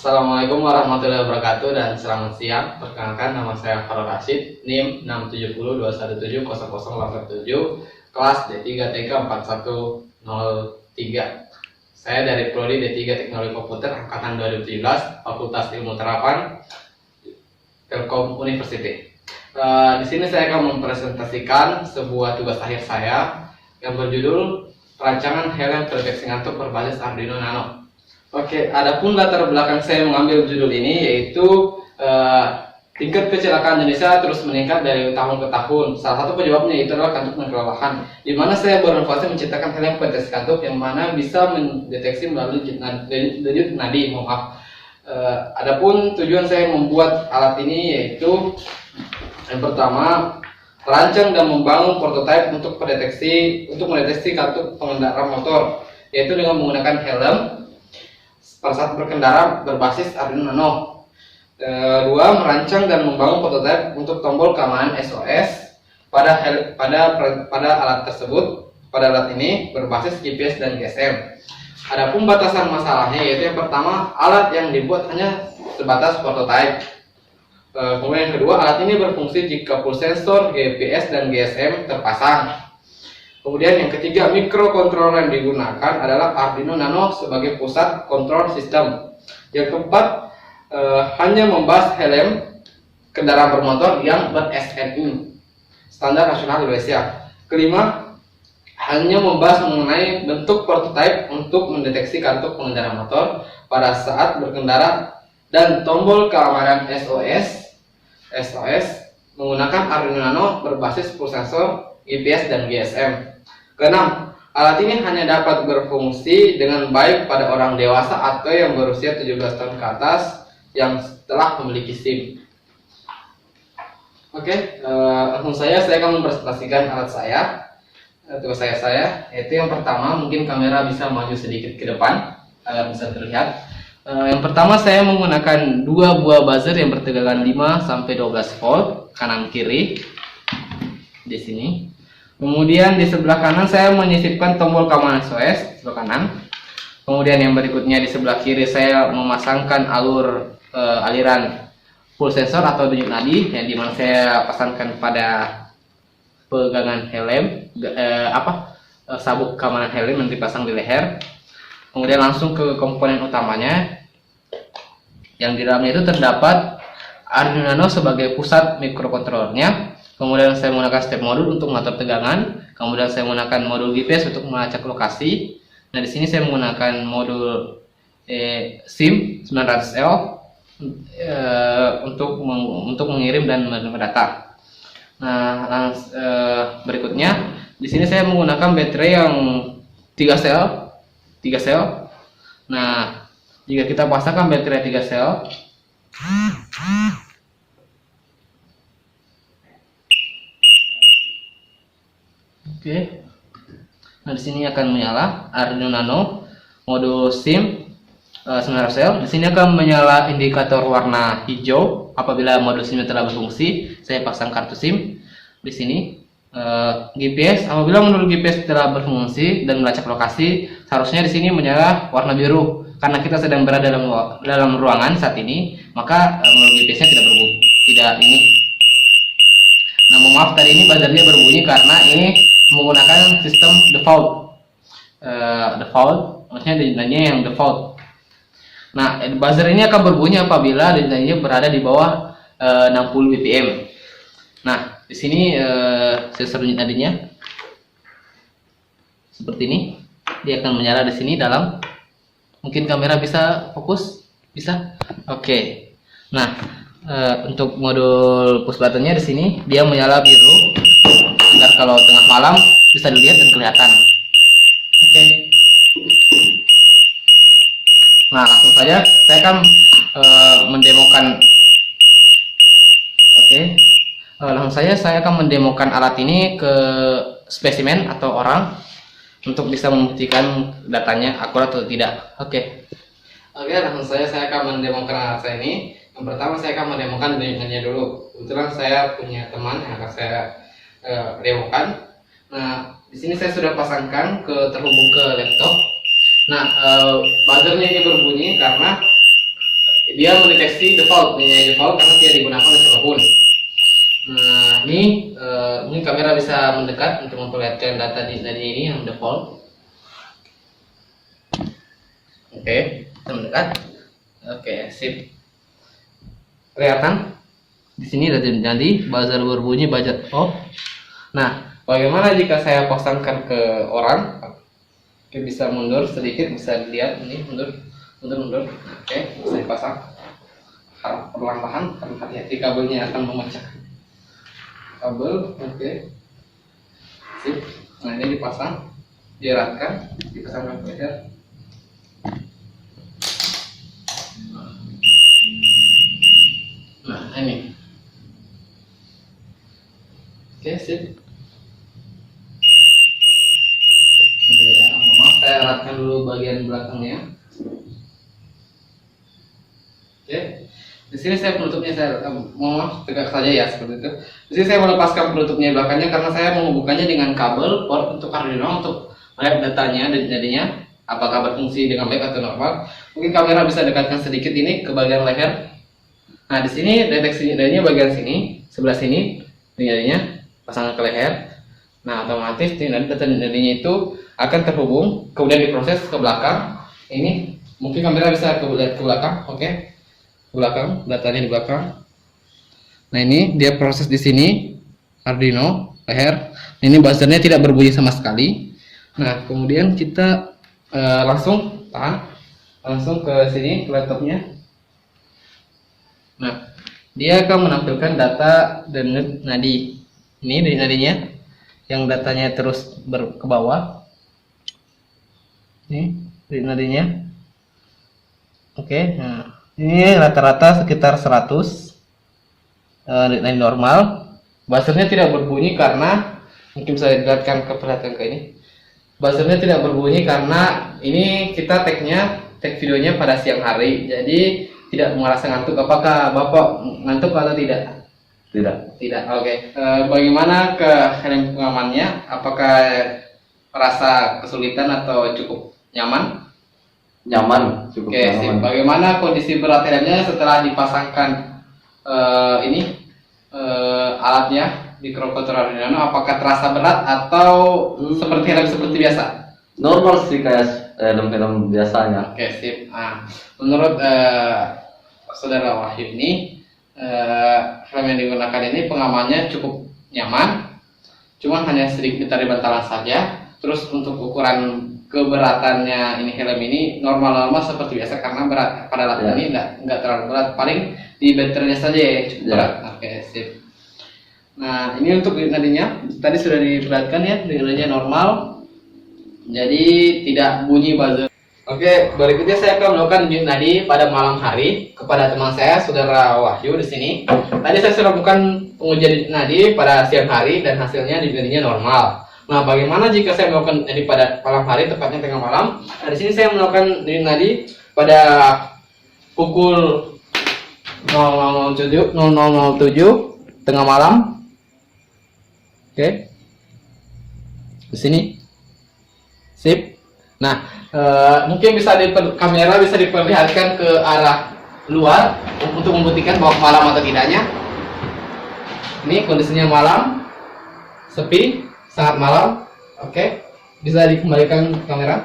Assalamualaikum warahmatullahi wabarakatuh dan selamat siang. Perkenalkan, nama saya Farol Rashid, NIM 67021700087, kelas D3 TK 4103. Saya dari Prodi D3 Teknologi Komputer angkatan 2017, Fakultas Ilmu Terapan, Telkom University. Di sini saya akan mempresentasikan sebuah tugas akhir saya yang berjudul Rancangan Helm Proteksi Ngantuk berbasis Arduino Nano. Oke, adapun latar belakang saya mengambil judul ini yaitu tingkat kecelakaan Indonesia terus meningkat dari tahun ke tahun. Salah satu penyebabnya itu adalah kantuk dan kelelahan, di mana saya berinovasi menciptakan helm proteksi kantuk yang mana bisa mendeteksi melalui denyut nadi. Adapun tujuan saya membuat alat ini yaitu yang pertama, merancang dan membangun prototipe untuk mendeteksi kantuk pengendara motor, yaitu dengan menggunakan helm pada saat berkendara berbasis Arduino Nano. Dua, merancang dan membangun prototipe untuk tombol keamanan SOS pada alat tersebut. Pada alat ini berbasis GPS dan GSM. Adapun batasan masalahnya yaitu yang pertama, alat yang dibuat hanya sebatas prototipe. Kemudian yang kedua, alat ini berfungsi jika full sensor, GPS dan GSM terpasang. Kemudian yang ketiga, mikrokontroler yang digunakan adalah Arduino Nano sebagai pusat kontrol sistem. Yang keempat, hanya membahas helm kendaraan bermotor yang ber-SNI, standar nasional Indonesia. Kelima, hanya membahas mengenai bentuk prototipe untuk mendeteksi kantuk pengendara motor pada saat berkendara dan tombol keamanan SOS menggunakan Arduino Nano berbasis full sensor, GPS dan GSM. Keenam, alat ini hanya dapat berfungsi dengan baik pada orang dewasa atau yang berusia 17 tahun ke atas yang telah memiliki SIM. Oke, langsung saya akan mempresentasikan alat saya. Tugas saya yaitu yang pertama, mungkin kamera bisa maju sedikit ke depan agar bisa terlihat. Yang pertama, saya menggunakan dua buah buzzer yang bertegangan 5 sampai 12 volt kanan kiri di sini. Kemudian di sebelah kanan saya menyisipkan tombol keamanan SOS sebelah kanan. Kemudian yang berikutnya di sebelah kiri saya memasangkan aliran full sensor atau denyut nadi yang dimana saya pasangkan pada pegangan helm, sabuk keamanan helm yang dipasang di leher. Kemudian langsung ke komponen utamanya yang di dalamnya itu terdapat Arduino Nano sebagai pusat mikrokontrolernya. Kemudian saya menggunakan step modul untuk mengatur tegangan. Kemudian saya menggunakan modul GPS untuk melacak lokasi. Nah, di sini saya menggunakan modul SIM 900L untuk mengirim dan menerima data. Nah, berikutnya di sini saya menggunakan baterai yang 3 sel. Nah, jika kita pasangkan baterai 3 sel, oke. Nah, di sini akan menyala Arduino Nano modul SIM 900L. Di sini akan menyala indikator warna hijau apabila modul SIM telah berfungsi. Saya pasang kartu SIM di sini. GPS, apabila modul GPS telah berfungsi dan melacak lokasi, seharusnya di sini menyala warna biru. Karena kita sedang berada dalam ruangan saat ini, maka modul GPS-nya tidak ini. Nah, mohon maaf, tadi ini buzzernya berbunyi karena ini menggunakan sistem default. Maksudnya denyutnya yang default. Nah, buzzer ini akan berbunyi apabila denyutnya berada di bawah 60 bpm. Nah, di sini sensor denyut nadinya seperti ini. Dia akan menyala di sini dalam. Mungkin kamera bisa fokus? Bisa? Oke. Nah, untuk modul push buttonnya di sini dia menyala biru agar kalau tengah malam bisa dilihat dan kelihatan. Oke. Nah, langsung saja saya akan mendemokan. Oke. Langsung saja saya akan mendemokan alat ini ke spesimen atau orang untuk bisa membuktikan datanya akurat atau tidak. Oke, langsung saja saya akan mendemokan alat saya ini. Yang pertama saya akan mendemokan denyutnya dulu. Kebetulan saya punya teman yang akan saya demokan. Nah, di sini saya sudah pasangkan terhubung ke laptop. Nah, buzzernya ini berbunyi karena dia mendeteksi default, default karena tidak digunakan oleh siapapun. Nah, ini mungkin kamera bisa mendekat untuk memperlihatkan data dari ini yang default. Oke, kita mendekat. Oke, sip. Kelihatan? Di sini jadi buzzer berbunyi, buzzer off. Nah, bagaimana jika saya pasangkan ke orang? Oke, bisa mundur sedikit, bisa dilihat ini mundur. Oke, bisa dipasang. Harap perlahan-lahan karena hati-hati kabelnya akan memecah. Kabel, oke. Sip. Nah, ini dipasang, dieratkan, dipasangkan ke leher. Nah, ini. Oke, sip. Oke, ya, maaf, saya eratkan dulu bagian belakangnya. Oke, di sini saya penutupnya maaf tegak saja ya seperti itu. Di sini saya melepaskan penutupnya belakangnya karena saya menghubungkannya dengan kabel port untuk Arduino untuk melihat datanya dan jadinya apakah berfungsi dengan baik atau normal. Mungkin kamera bisa dekatkan sedikit ini ke bagian leher. Nah, di sini deteksi jadinya bagian sini, sebelah sini, jadinya pasang ke leher. Nah, otomatis data jadinya itu akan terhubung, kemudian diproses ke belakang. Ini mungkin kamera bisa ke belakang, oke? Ke belakang, datanya di belakang. Nah, ini dia proses di sini, Arduino leher. Ini buzzernya tidak berbunyi sama sekali. Nah, kemudian kita langsung ke sini ke laptopnya. Nah, dia akan menampilkan data dan nadi. Ini dari nadinya, yang datanya terus ke bawah. Ini dari nadinya. Oke, nah ini rata-rata sekitar 100 nadi normal. Buzzernya tidak berbunyi karena mungkin bisa dilihatkan perhatian ke ini. Buzzernya tidak berbunyi karena ini kita tag videonya pada siang hari, jadi tidak merasa ngantuk. Apakah Bapak ngantuk atau tidak? Tidak. Oke. Bagaimana helm pengamannya? Apakah merasa kesulitan atau cukup nyaman? Nyaman, cukup nyaman. Bagaimana kondisi berat helmnya setelah dipasangkan alatnya di microcontroller Arduino? Apakah terasa berat atau seperti helm seperti biasa? Normal sih, kayak helm biasanya. Oke, sip. Menurut saudara Wahyu ini, helm yang digunakan ini pengamannya cukup nyaman, cuman hanya sedikit dari bantalan saja. Terus untuk ukuran keberatannya ini helm ini normal-normal seperti biasa karena berat pada alat ini enggak terlalu berat, paling di baterainya saja ya cukup berat. Oke, sip. Nah, ini untuk nadinya tadi sudah diperlihatkan ya, nadinya normal, jadi tidak bunyi buzzer. Oke, berikutnya saya akan melakukan nadi pada malam hari kepada teman saya, saudara Wahyu di sini. Tadi saya sudah melakukan pengujian nadi pada siang hari dan hasilnya nadinya normal. Nah, bagaimana jika saya melakukan nadi pada malam hari, tepatnya tengah malam? Nah, di sini saya melakukan nadi pada pukul 00.07 tengah malam. Oke, di sini, sip. Nah, mungkin kamera bisa diperlihatkan ke arah luar untuk membuktikan bahwa malam atau tidaknya. Ini kondisinya malam, sepi, sangat malam. Oke, bisa dikembalikan kamera.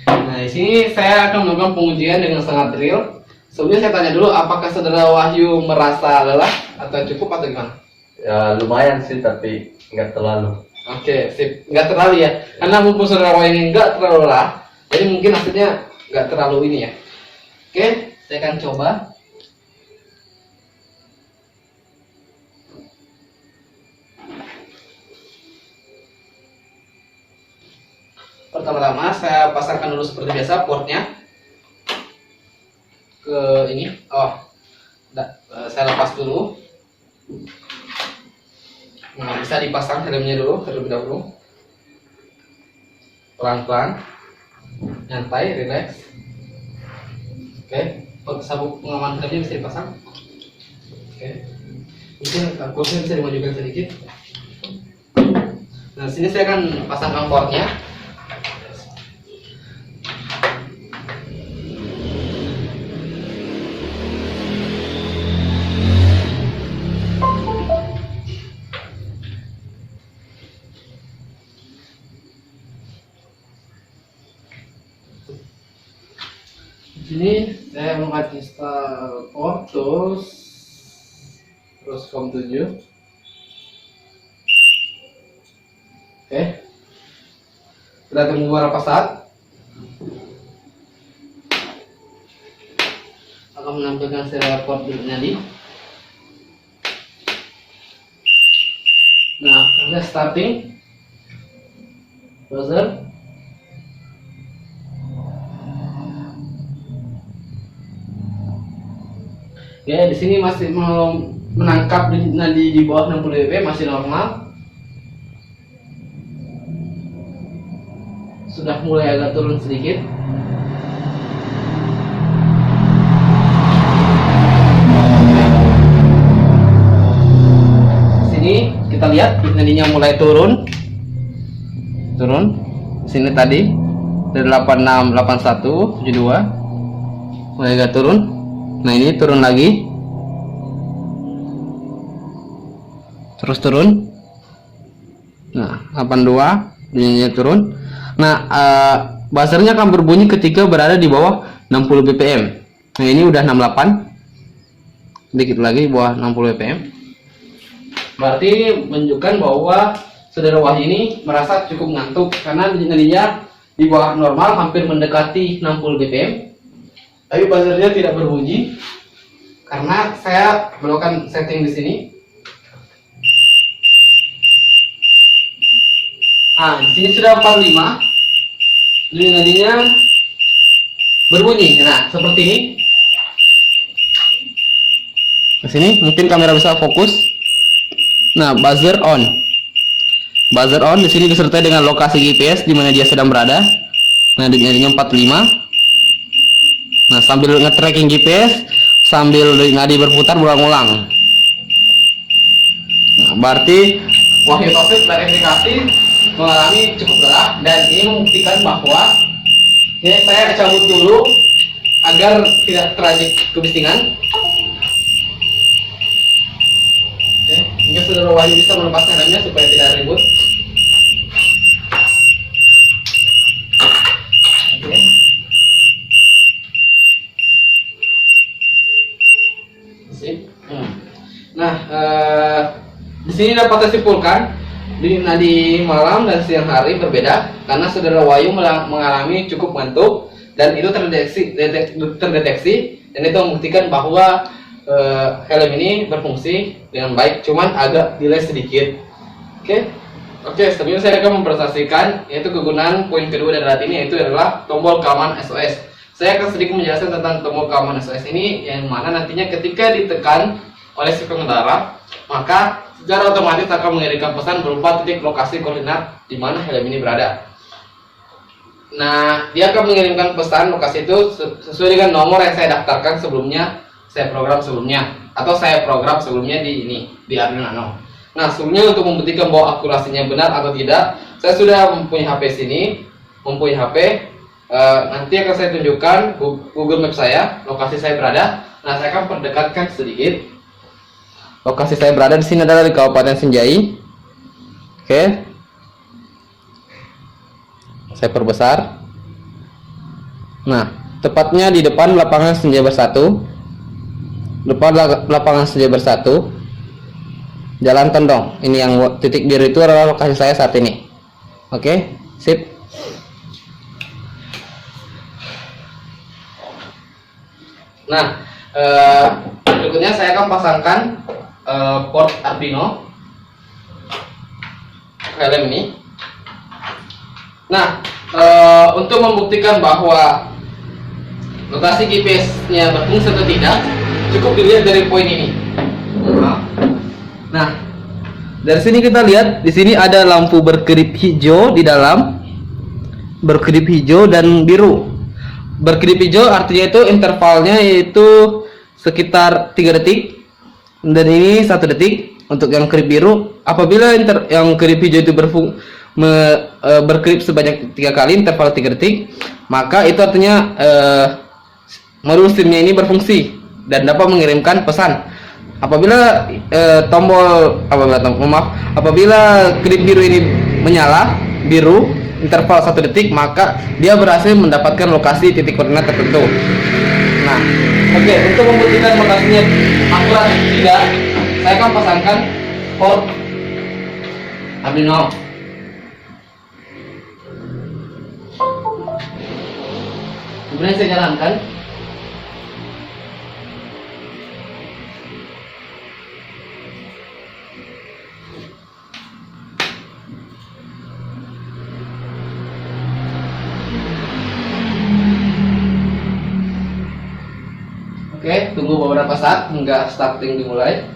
Nah, di sini saya akan melakukan pengujian dengan sangat real. Sebelumnya saya tanya dulu, apakah saudara Wahyu merasa lelah atau cukup atau gimana? Ya lumayan sih, tapi nggak terlalu. Oke, sip. Nggak terlalu ya, karena mumpung saudara Wahyu ini nggak terlalu lelah, jadi mungkin hasilnya nggak terlalu ini ya. Oke, saya akan coba. Pertama-tama saya pasangkan dulu seperti biasa portnya ke ini. Saya lepas dulu. Nah, bisa dipasang helmnya dulu terlebih dahulu. Pelan-pelan, nyantai, relax. Oke, sabuk pengaman helmnya bisa dipasang. Oke, mungkin kursinya bisa dimajukan sedikit. Nah, sini saya akan pasangkan portnya. Di sini saya mengkaji install Portus, terus COM7. Oke, kita tunggu beberapa saat. Akan menampilkan serial port tadi. Nah, proses starting browser. Ya, di sini masih mau menangkap nadi di bawah 60 dp, masih normal. Sudah mulai agak turun sedikit. Sini kita lihat nadinya mulai turun. Sini tadi dari 8681 72 mulai agak turun. Nah, ini turun lagi, terus turun. Nah, 82 bunyinya turun. Nah, buzzernya akan berbunyi ketika berada di bawah 60 bpm. Nah, ini udah 68, sedikit lagi bawah 60 bpm. Berarti ini menunjukkan bahwa saudara Wahyu ini merasa cukup ngantuk karena nadinya di bawah normal, hampir mendekati 60 bpm. Tapi buzzernya tidak berbunyi karena saya melakukan setting di sini. Nah, di sini sudah 45. Jadi nadinya berbunyi. Nah, seperti ini. Di sini mungkin kamera bisa fokus. Nah, buzzer on. Buzzer on di sini disertai dengan lokasi GPS di mana dia sedang berada. Nah, nadinya 45. Nah, sambil nge-tracking GPS, sambil nadi berputar berulang-ulang. Nah, berarti Wahyu Taufik klarifikasi mengalami cukup lelah, dan ini membuktikan bahwa ini saya cabut dulu agar tidak terjadi kebisingan. Oke, hingga saudara Wahyu bisa melepaskan remnya supaya tidak ribut. Oke. Nah, di sini dapat saya simpulkan di nadi malam dan siang hari berbeda karena saudara Wahyu mengalami cukup ngantuk, dan itu terdeteksi dan itu membuktikan bahwa helm ini berfungsi dengan baik, cuman agak delay sedikit. Oke, selanjutnya saya akan mempresentasikan yaitu kegunaan poin kedua dari alat ini, yaitu adalah tombol keamanan SOS. Saya akan sedikit menjelaskan tentang tombol keamanan SOS ini, yang mana nantinya ketika ditekan oleh si pengendara, maka secara otomatis akan mengirimkan pesan berupa titik lokasi koordinat di mana helm ini berada. Nah, dia akan mengirimkan pesan lokasi itu sesuai dengan nomor yang saya daftarkan sebelumnya, saya program sebelumnya di Arduino Nano. Nah, sebelumnya untuk membuktikan bahwa akurasinya benar atau tidak, saya sudah mempunyai HP sini, nanti akan saya tunjukkan Google Maps saya, lokasi saya berada. Nah, saya akan perdekatkan sedikit. Lokasi saya berada di sini adalah di Kabupaten Senjai. Oke. Saya perbesar. Nah, tepatnya di depan lapangan Senjai Bersatu. Depan lapangan Senjai Bersatu. Jalan Tondong. Ini yang titik biru itu adalah lokasi saya saat ini. Oke, sip. Nah, berikutnya saya akan pasangkan port Arduino helm ini. Nah, untuk membuktikan bahwa lokasi GPS-nya berfungsi atau tidak, cukup dilihat dari poin ini. Nah, dari sini kita lihat di sini ada lampu berkedip hijau di dalam, berkedip hijau dan biru. Berkedip hijau artinya itu intervalnya yaitu sekitar 3 detik, dan ini 1 detik. Untuk yang kedip biru, apabila yang kedip hijau itu berkedip sebanyak 3 kali interval 3 detik, maka itu artinya modul SIM-nya ini berfungsi dan dapat mengirimkan pesan. Apabila apabila kedip biru ini menyala biru, interval 1 detik, maka dia berhasil mendapatkan lokasi titik koordinat tertentu. Nah, oke, untuk membuktikan lokasinya akurat tidak, saya akan pasangkan port Arduino. Kemudian saya jalankan. Oke, tunggu beberapa saat hingga starting dimulai.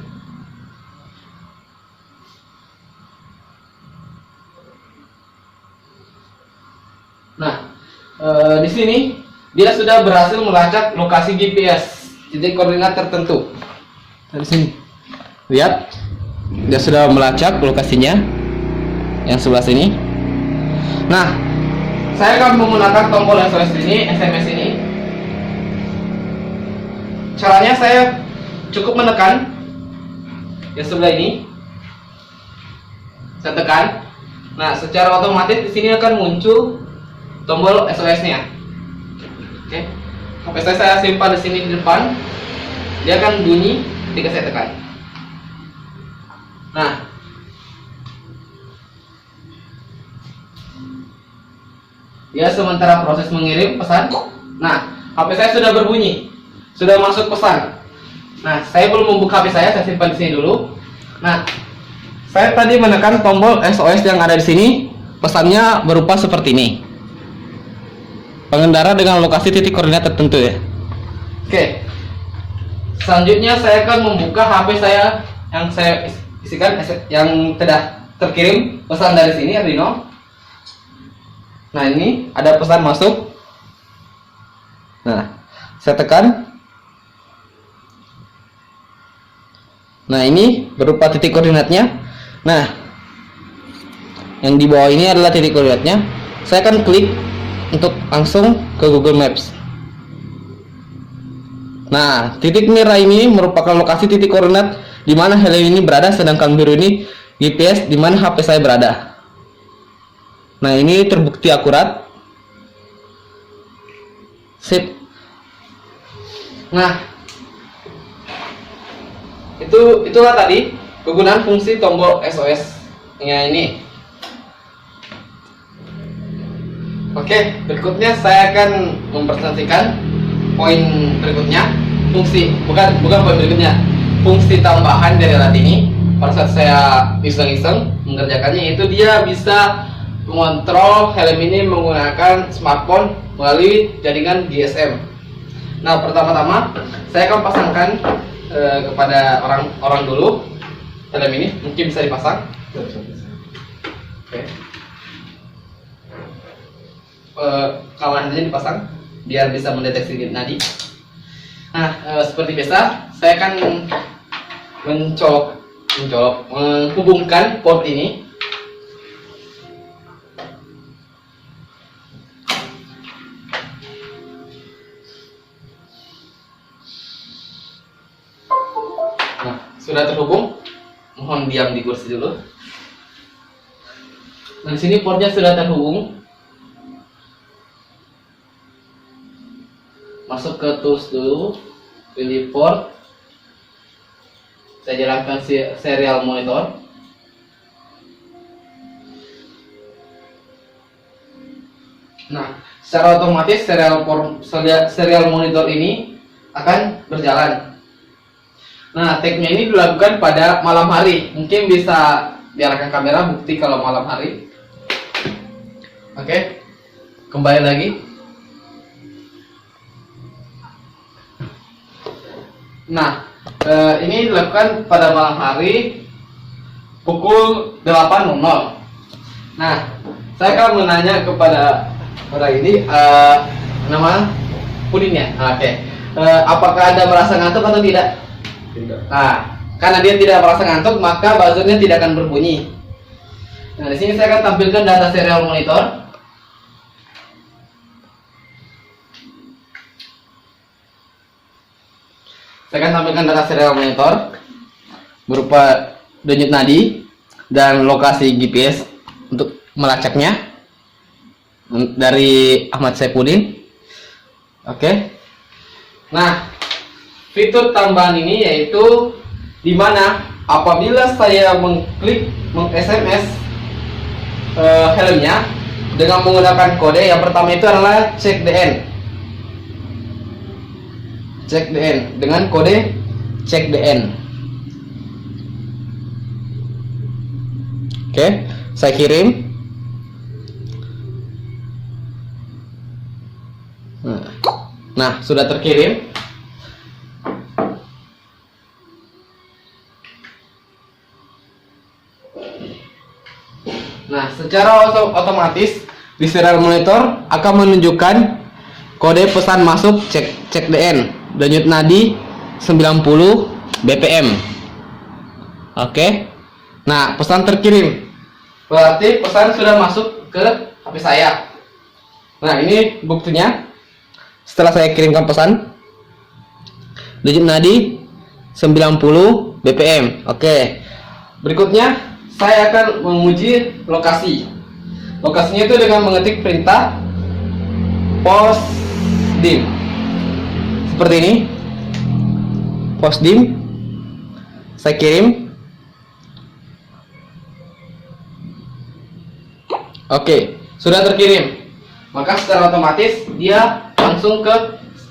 Nah, di sini dia sudah berhasil melacak lokasi GPS, titik koordinat tertentu. Di sini, lihat, dia sudah melacak lokasinya yang sebelah sini. Nah, saya akan menggunakan tombol SOS ini, SMS ini. Caranya saya cukup menekan yang sebelah ini, saya tekan. Nah, secara otomatis di sini akan muncul tombol SOS-nya. Oke, HP saya simpan di sini di depan, dia akan bunyi ketika saya tekan. Nah, dia sementara proses mengirim pesan. Nah, HP saya sudah berbunyi. Sudah masuk pesan. Nah, saya belum membuka HP saya simpan di sini dulu. Nah, saya tadi menekan tombol SOS yang ada di sini. Pesannya berupa seperti ini. Pengendara dengan lokasi titik koordinat tertentu ya. Oke. Selanjutnya saya akan membuka HP saya yang saya isikan yang sudah terkirim pesan dari sini Arduino. Nah, ini ada pesan masuk. Nah, saya tekan. Nah, ini berupa titik koordinatnya. Nah, yang di bawah ini adalah titik koordinatnya. Saya akan klik untuk langsung ke Google Maps. Nah, titik merah ini merupakan lokasi titik koordinat di mana helm ini berada, sedangkan biru ini GPS di mana HP saya berada. Nah, ini terbukti akurat. Sip. Nah, itulah tadi kegunaan fungsi tombol SOS-nya ini. Oke, berikutnya saya akan mempresentasikan poin berikutnya, bukan poin berikutnya, fungsi tambahan dari alat ini. Pada saat saya iseng-iseng mengerjakannya, yaitu dia bisa mengontrol helm ini menggunakan smartphone melalui jaringan GSM. Nah, pertama-tama saya akan pasangkan kepada orang dulu helm ini, mungkin bisa dipasang. Oke. Kawan aja dipasang biar bisa mendeteksi nadi. Nah, seperti biasa saya akan menghubungkan port ini. Nah, sudah terhubung. Mohon diam di kursi dulu. Nah, di sini portnya sudah terhubung. Masuk ke tools dulu, pilih port. Saya jalankan serial monitor. Nah, secara otomatis serial monitor ini akan berjalan. Nah, tag-nya ini dilakukan pada malam hari. Mungkin bisa diarahkan kamera bukti kalau malam hari. Oke, kembali lagi. Nah, ini dilakukan pada malam hari pukul 8.00. Nah, saya akan menanya kepada orang ini, nama Pudin ya. Oke. Apakah Anda merasa ngantuk atau tidak? Tidak. Nah, karena dia tidak merasa ngantuk, maka buzzernya tidak akan berbunyi. Nah, di sini saya akan tampilkan data serial monitor. Saya akan tampilkan data serial monitor berupa denyut nadi dan lokasi GPS untuk melacaknya. dari Ahmad Saifuddin. Oke. Nah, fitur tambahan ini yaitu di mana apabila saya mengklik SMS helmnya dengan menggunakan kode, yang pertama itu adalah cek DN dengan kode cek DN. Oke, saya kirim. Nah, sudah terkirim. Nah, secara otomatis di serial monitor akan menunjukkan kode pesan masuk cek DN, denyut nadi 90 BPM. Oke. Nah, pesan terkirim. Berarti pesan sudah masuk ke HP saya. Nah, ini buktinya. Setelah saya kirimkan pesan, denyut nadi 90 BPM. Oke. Berikutnya saya akan menguji lokasi. Lokasinya itu dengan mengetik perintah postdim. Seperti ini. Postdim. Saya kirim. Oke, sudah terkirim. Maka secara otomatis dia langsung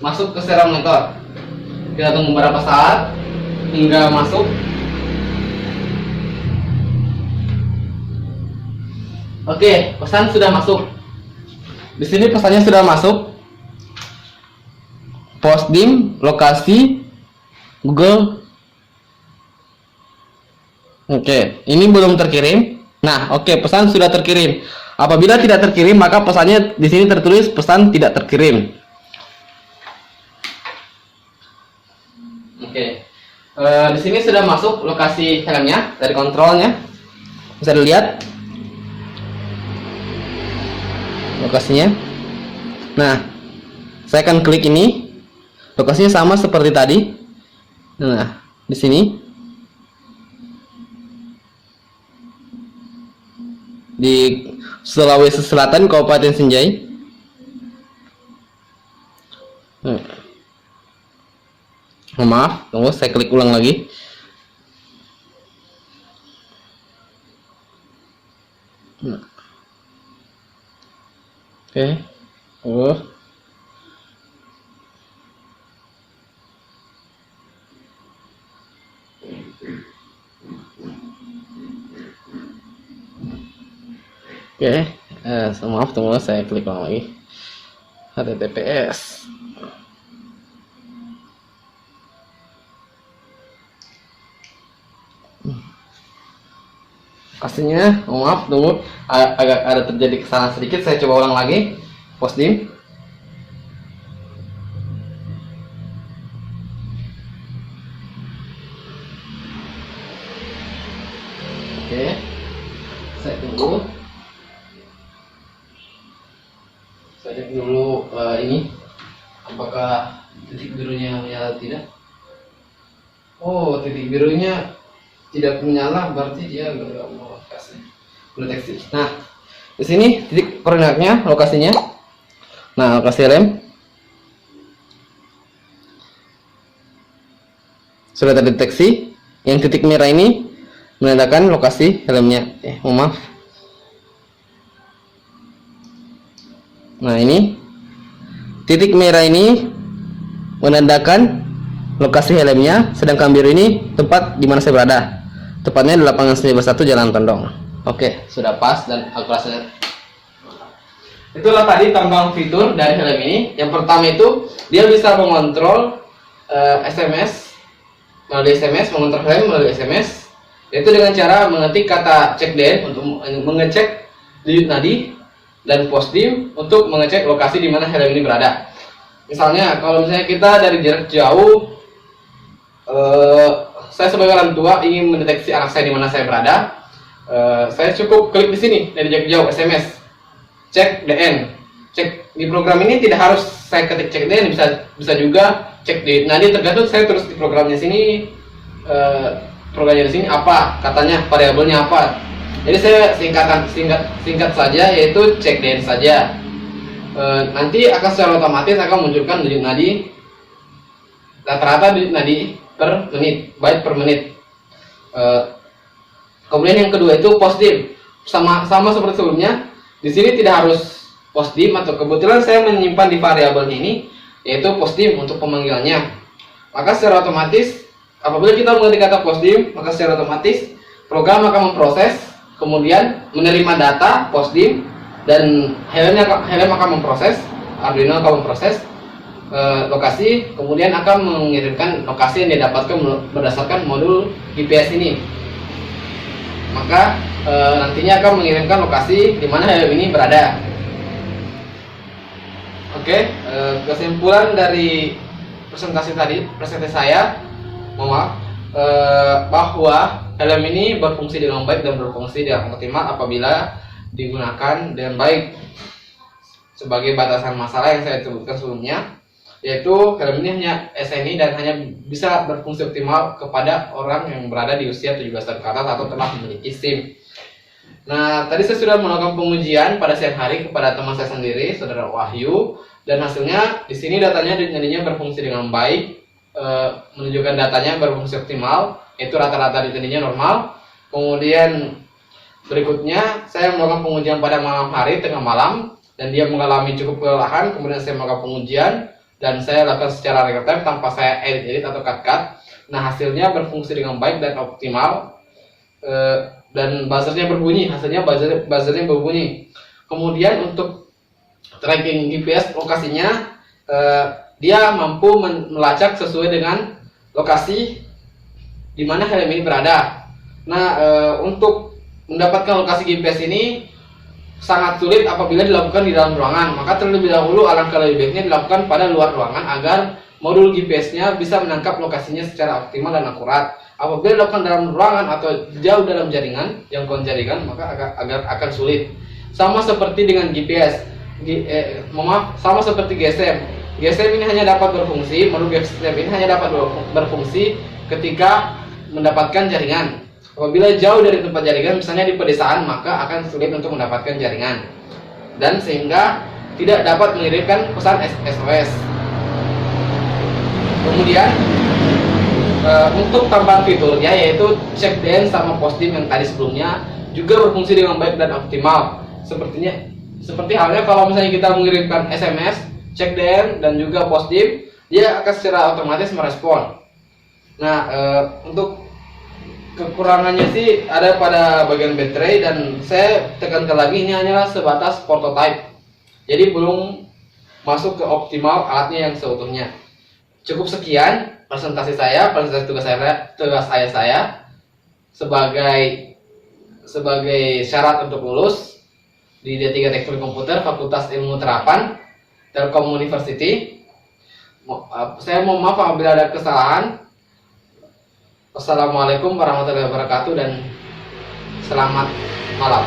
masuk ke serial monitor. Kita tunggu beberapa saat hingga masuk. Oke, pesan sudah masuk. Di sini pesannya sudah masuk. Postdim, lokasi, Google. Oke, ini belum terkirim. Nah, oke, pesan sudah terkirim. Apabila tidak terkirim, maka pesannya di sini tertulis pesan tidak terkirim. Oke, di sini sudah masuk lokasi helmnya dari kontrolnya. Bisa dilihat lokasinya. Nah, saya akan klik ini. Lokasinya sama seperti tadi. Nah, di sini di Sulawesi Selatan, Kabupaten Sinjai. Maaf, tunggu, saya klik ulang lagi. Oke. Oke, maaf, tunggu, saya klik ulang lagi. HTTPS. Pastinya, maaf, tunggu, agak ada terjadi kesalahan sedikit. Saya coba ulang lagi. Postdim. Oke, saya tunggu. Saya cek dulu ini apakah titik birunya menyala atau tidak. Oh, titik birunya tidak menyala, berarti dia nggak mau kasih deteksi. Nah, di sini titik koordinatnya, lokasinya. Nah, lokasi rem sudah terdeteksi. Yang titik merah ini menandakan lokasi helmnya. Maaf. Nah, ini titik merah ini menandakan lokasi helmnya, sedangkan biru ini tempat di mana saya berada. Tepatnya di lapangan 1 Jalan Tondong. Oke, sudah pas dan akurasinya. Itulah tadi tambahan fitur dari helm ini. Yang pertama itu dia bisa mengontrol SMS melalui SMS, mengontrol helm melalui SMS. Yaitu dengan cara mengetik kata cek DN untuk mengecek denyut nadi dan postdim untuk mengecek lokasi di mana helm ini berada. Misalnya, kalau misalnya kita dari jarak jauh, saya sebagai orang tua ingin mendeteksi anak saya di mana saya berada, saya cukup klik di sini dari jarak jauh SMS, cek DN. Cek di program ini tidak harus saya ketik cek DN, bisa juga cek di. Nah, ini tergantung saya terus di programnya sini, programnya di sini apa katanya, variabelnya apa. Jadi saya singkat saja, yaitu cek DN saja. nanti akan secara otomatis akan munculkan denyut nadi, rata-rata denyut nadi per menit, byte per menit. Kemudian yang kedua itu postdim, sama seperti sebelumnya. Di sini tidak harus postdim, atau kebetulan saya menyimpan di variabel ini yaitu postdim untuk pemanggilannya. Maka secara otomatis apabila kita mengetik kata postdim, maka secara otomatis program akan memproses, kemudian menerima data postdim, dan Helm akan memproses, Arduino akan memproses lokasi, kemudian akan mengirimkan lokasi yang didapatkan berdasarkan modul GPS ini. Maka nantinya akan mengirimkan lokasi di mana Helm ini berada. Oke, kesimpulan dari presentasi saya, bahwa Helm ini berfungsi dengan baik dan berfungsi dengan optimal apabila digunakan dengan baik. Sebagai batasan masalah yang saya sebutkan sebelumnya, yaitu Helm ini hanya SNI dan hanya bisa berfungsi optimal kepada orang yang berada di usia 17 tahun ke atas atau telah memiliki SIM. Nah, tadi saya sudah melakukan pengujian pada siang hari kepada teman saya sendiri, saudara Wahyu, dan hasilnya di sini datanya berfungsi dengan baik, menunjukkan datanya berfungsi optimal, yaitu rata-rata ditandingnya normal. Kemudian berikutnya saya melakukan pengujian pada malam hari, tengah malam, dan dia mengalami cukup kelelahan. Kemudian saya melakukan pengujian dan saya lakukan secara real time tanpa saya edit atau cut. Nah, hasilnya berfungsi dengan baik dan optimal, dan buzzernya berbunyi. Hasilnya buzzernya berbunyi. Kemudian untuk tracking GPS lokasinya, dia mampu melacak sesuai dengan lokasi di mana helm ini berada. Nah, untuk mendapatkan lokasi GPS ini sangat sulit apabila dilakukan di dalam ruangan. Maka terlebih dahulu alangkah lebih baiknya dilakukan pada luar ruangan agar modul GPS-nya bisa menangkap lokasinya secara optimal dan akurat. Apabila dilakukan dalam ruangan atau jauh dalam jaringan, jangkauan jaringan, maka akan sulit. Sama seperti dengan GPS, sama seperti GSM. GSM ini hanya dapat berfungsi, modul GSM ini hanya dapat berfungsi ketika mendapatkan jaringan. Apabila jauh dari tempat jaringan, misalnya di pedesaan, maka akan sulit untuk mendapatkan jaringan, dan sehingga tidak dapat mengirimkan pesan SOS. Kemudian untuk tambahan fiturnya, yaitu check DN sama postdim yang tadi sebelumnya, juga berfungsi dengan baik dan optimal. Seperti halnya kalau misalnya kita mengirimkan SMS, check DN dan juga postdim, dia akan secara otomatis merespon. Nah, untuk kekurangannya sih ada pada bagian baterai, dan saya tekankan lagi ini hanyalah sebatas prototype. Jadi belum masuk ke optimal alatnya yang seutuhnya. Cukup sekian presentasi tugas saya sebagai syarat untuk lulus di D3 Teknik Komputer Fakultas Ilmu Terapan Telkom University. Saya mohon maaf apabila ada kesalahan. Wassalamualaikum warahmatullahi wabarakatuh dan selamat malam.